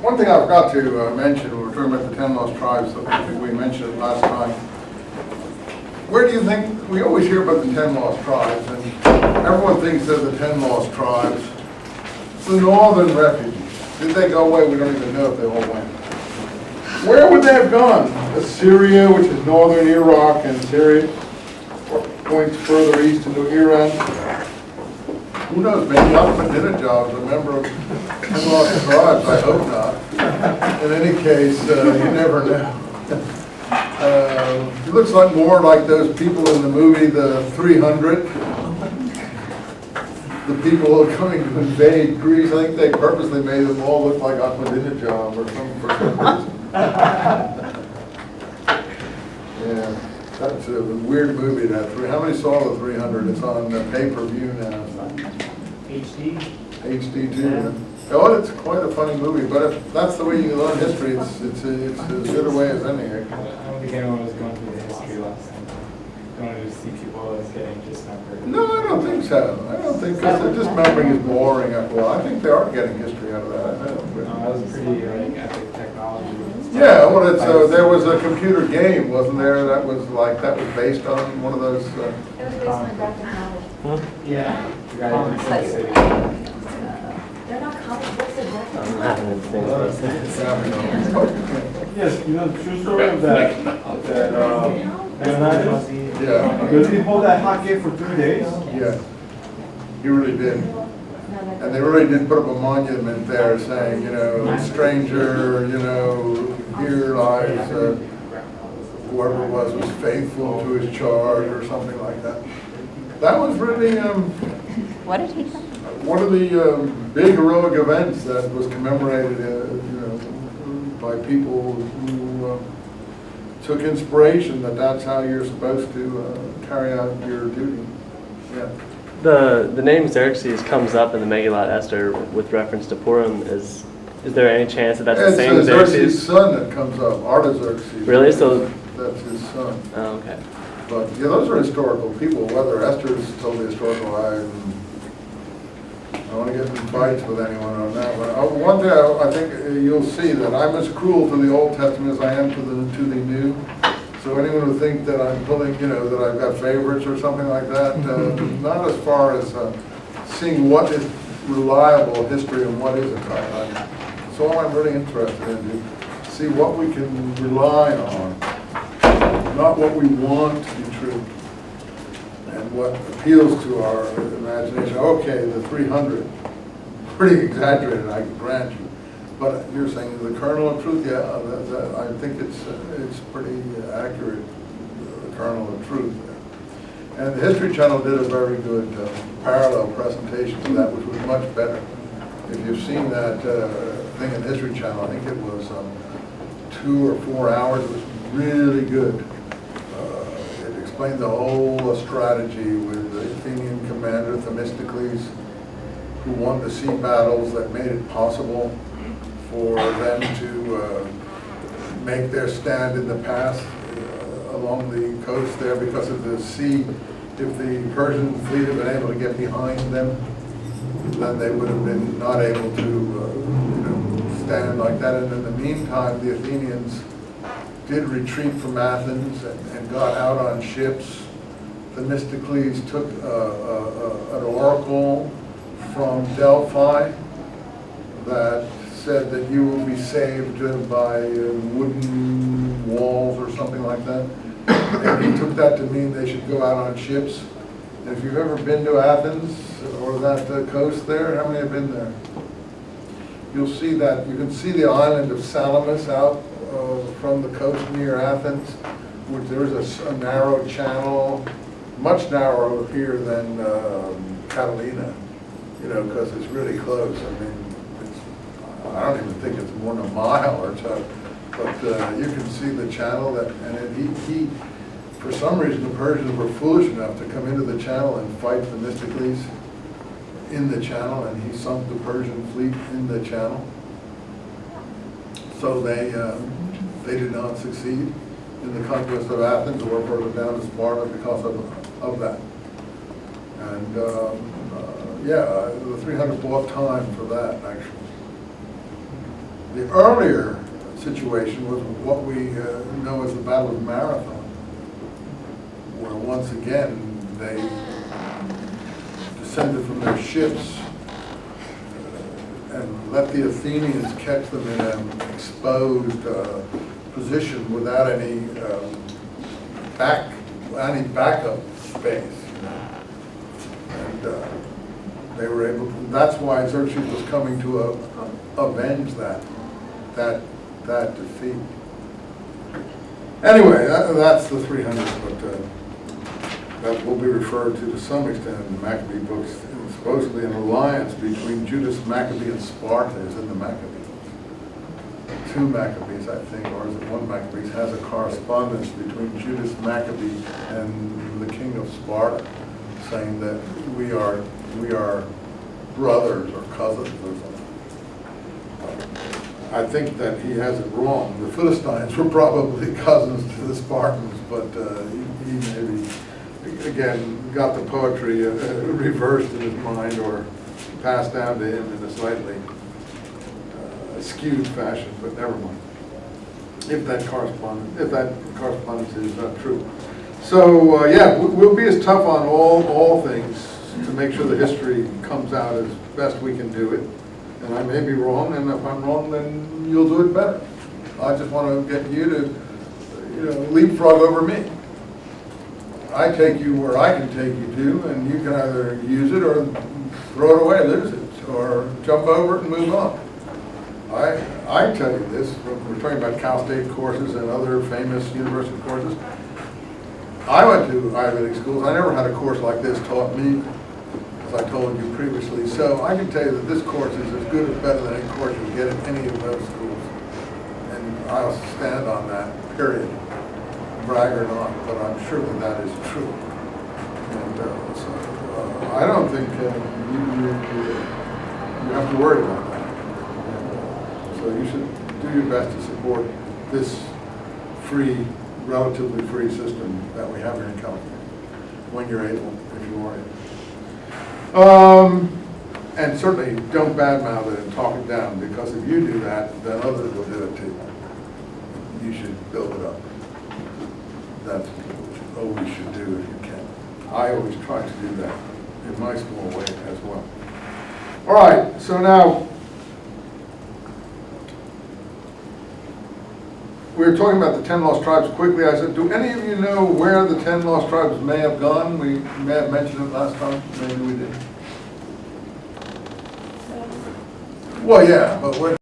One thing I forgot to mention, we were talking about the 10 lost tribes, so I think we mentioned it last time. Where do you think, we always hear about the 10 lost tribes, and everyone thinks they're the 10 lost tribes. It's the northern refugees. Did they go away? We don't even know if they all went. Where would they have gone? Assyria, which is northern Iraq, and Syria points further east into Iran. Who knows, maybe Ahmadinejad was a member of 10 lost tribes, I hope not. In any case, you never know. He looks like more like those people in the movie The 300. The people who are coming to invade Greece. I think they purposely made them all look like Ahmadinejad or something for some reason. Yeah, that's a weird movie, that. How many saw The 300? It's on pay-per-view now. HD? HD too. Oh, it's quite a funny movie, but if that's the way you learn history, it's as good a way as any. I don't think anyone was going through the history lesson. They wanted to see people as getting dismembered. No, I don't think so. I don't think so. Dismembering is boring after a while. I think they are getting history out of that. No, that was pretty epic technology. Yeah, well, it's, there was a computer game, wasn't there? That was based on one of those. It was based on graphic novel. Yeah. The guy in the city. They're not comic books, they're graphic I'm novels. having the same Yes, you know the true story of that Leonidas? Yeah, Does he hold that hot gate for 3 days? yeah. He really did. And they really did put up a monument there saying, you know, stranger, you know, here lies whoever was faithful to his charge or something like that. That was really What did he say? one of the big heroic events that was commemorated, you know, by people who took inspiration that that's how you're supposed to carry out your duty. Yeah. The name Xerxes comes up in the Megillat Esther with reference to Purim. Is there any chance that that's the same It's Xerxes' Xerxes? son that comes up, Artaxerxes. Really? So That's his son. oh, okay. But yeah, those are historical people. Whether Esther's totally historical, I don't want to get in fights with anyone on that one. One thing I think you'll see that I'm as cruel to the Old Testament as I am to the New. So anyone who thinks that I'm pulling, you know, that I've got favorites or something like that, not as far as seeing what is reliable history and what isn't. That's all I'm really interested in, to see what we can rely on, not what we want to be true, and what appeals to our imagination. Okay, the 300, pretty exaggerated, I grant you. But you're saying the kernel of truth, yeah, I think it's pretty accurate, the kernel of truth. And the History Channel did a very good parallel presentation to that, which was much better. If you've seen that thing in the History Channel, I think it was 2 or 4 hours, it was really good. It explained the whole strategy with the Athenian commander, Themistocles, who won the sea battles that made it possible for them to make their stand in the pass along the coast there because of the sea. If the Persian fleet had been able to get behind them, then they would have been not able to you know, stand like that. And in the meantime, the Athenians did retreat from Athens and got out on ships. Themistocles took an oracle from Delphi that said that you will be saved by wooden walls or something like that. And he took that to mean they should go out on ships. And if you've ever been to Athens or that coast there, how many have been there? You'll see that, you can see the island of Salamis out from the coast near Athens, which there is a narrow channel, much narrower here than Catalina, you know, because it's really close. I mean, I don't even think it's more than a mile or so, but you can see the channel and he, for some reason, the Persians were foolish enough to come into the channel and fight Themistocles in the channel, and he sunk the Persian fleet in the channel. So they did not succeed in the conquest of Athens or further down to Sparta because of that. And yeah, the 300 bought time for that, actually. The earlier situation was what we know as the Battle of Marathon, where once again they descended from their ships and let the Athenians catch them in an exposed position without any backup space. And they were able to, that's why Xerxes was coming to avenge that defeat. Anyway, that's the 300, but that will be referred to some extent in the Maccabee books. It's supposedly an alliance between Judas Maccabee and Sparta is in the Maccabee books. 2 Maccabees, I think, or is it 1 Maccabees, has a correspondence between Judas Maccabee and the king of Sparta, saying that we are brothers or cousins or something. I think that he has it wrong. The Philistines were probably cousins to the Spartans, but he maybe, again, got the poetry reversed in his mind or passed down to him in a slightly skewed fashion, but never mind. If that correspondence is not true. So yeah, we'll be as tough on all things to make sure the history comes out as best we can do it. And I may be wrong, and if I'm wrong, then you'll do it better. I just want to get you to, leapfrog over me. I take you where I can take you to, and you can either use it or throw it away, lose it, or jump over it and move on. I tell you this, we're talking about Cal State courses and other famous university courses. I went to Ivy League schools. I never had a course like this taught me, as I told you previously. So I can tell you that this course is as good or better than any course you get in any of those schools. And I'll stand on that, period. Brag or not, but I'm sure that that is true. And so I don't think you have to worry about that. So you should do your best to support this free, relatively free system that we have here in California, when you're able, if you are able. And certainly don't badmouth it and talk it down, because if you do that, then others will do it too. You should build it up. That's what you should do if you can. I always try to do that in my small way as well. All right, so now we were talking about the 10 lost tribes quickly. I said, do any of you know where the 10 lost tribes may have gone? We may have mentioned it last time. Maybe we did. Well, yeah, but where?